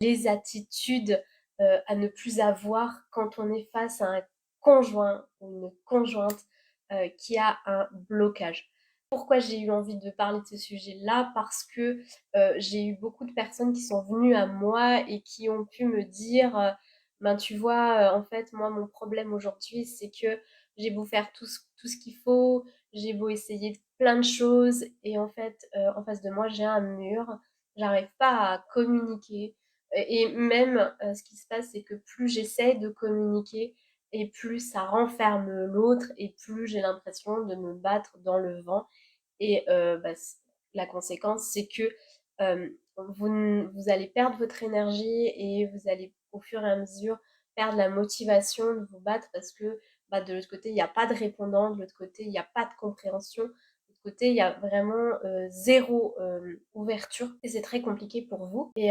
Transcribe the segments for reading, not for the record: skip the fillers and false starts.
les attitudes à ne plus avoir quand on est face à un conjoint ou une conjointe qui a un blocage. Pourquoi j'ai eu envie de parler de ce sujet-là? Parce que j'ai eu beaucoup de personnes qui sont venues à moi et qui ont pu me dire, ben tu vois, en fait, moi, mon problème aujourd'hui, c'est que j'ai beau faire tout ce qu'il faut, j'ai beau essayer plein de choses, et en fait, en face de moi, j'ai un mur, j'arrive pas à communiquer. Et même, ce qui se passe, c'est que plus j'essaie de communiquer, et plus ça renferme l'autre, et plus j'ai l'impression de me battre dans le vent. Et bah, la conséquence, c'est que vous allez perdre votre énergie, et vous allez au fur et à mesure perdre la motivation de vous battre, parce que bah, de l'autre côté, il n'y a pas de répondant, de l'autre côté, il n'y a pas de compréhension, de l'autre côté, il y a vraiment zéro ouverture, et c'est très compliqué pour vous. Et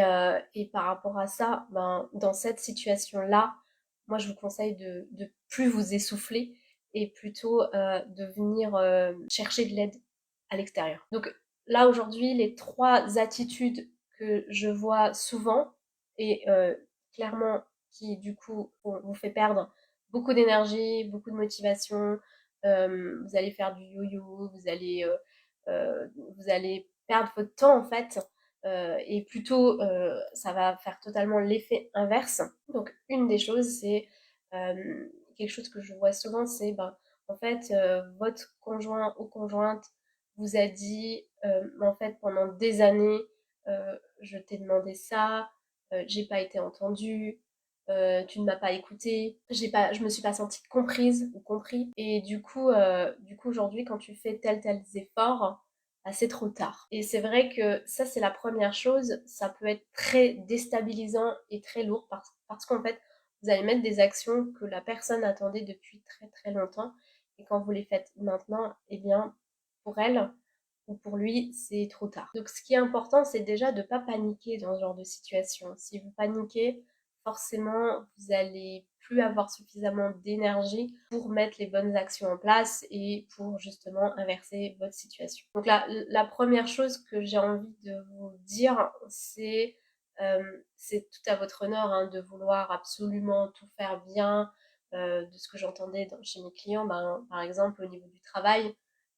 par rapport à ça, ben, dans cette situation-là, moi je vous conseille de plus vous essouffler, et plutôt de venir chercher de l'aide à l'extérieur. Donc là aujourd'hui, les trois attitudes que je vois souvent, et clairement qui du coup vous fait perdre beaucoup d'énergie, beaucoup de motivation, vous allez faire du yo-yo, vous allez perdre votre temps en fait, et plutôt ça va faire totalement l'effet inverse. Donc une des choses, c'est quelque chose que je vois souvent, c'est ben, en fait votre conjoint ou conjointe vous a dit en fait pendant des années je t'ai demandé ça, j'ai pas été entendue, tu ne m'as pas écouté, je me suis pas sentie comprise ou compris, et du coup aujourd'hui quand tu fais tels efforts, bah, c'est trop tard. Et c'est vrai que ça c'est la première chose, ça peut être très déstabilisant et très lourd, parce qu'en fait vous allez mettre des actions que la personne attendait depuis très longtemps, et quand vous les faites maintenant, eh bien pour elle ou pour lui, c'est trop tard. Donc ce qui est important, c'est déjà de ne pas paniquer dans ce genre de situation. Si vous paniquez, forcément, vous allez plus avoir suffisamment d'énergie pour mettre les bonnes actions en place et pour justement inverser votre situation. Donc la première chose que j'ai envie de vous dire, c'est tout à votre honneur hein, de vouloir absolument tout faire bien. De ce que j'entendais chez mes clients, ben, par exemple au niveau du travail,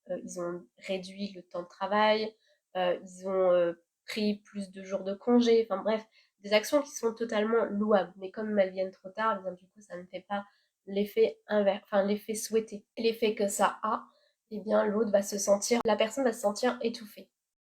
ils ont réduit le temps de travail, ils ont pris plus de jours de congé, enfin bref, des actions qui sont totalement louables. Mais comme elles viennent trop tard, eh bien, du coup, ça ne fait pas l'effet inverse, enfin l'effet souhaité. Et l'effet que ça a, eh bien l'autre va se sentir, la personne va se sentir étouffée.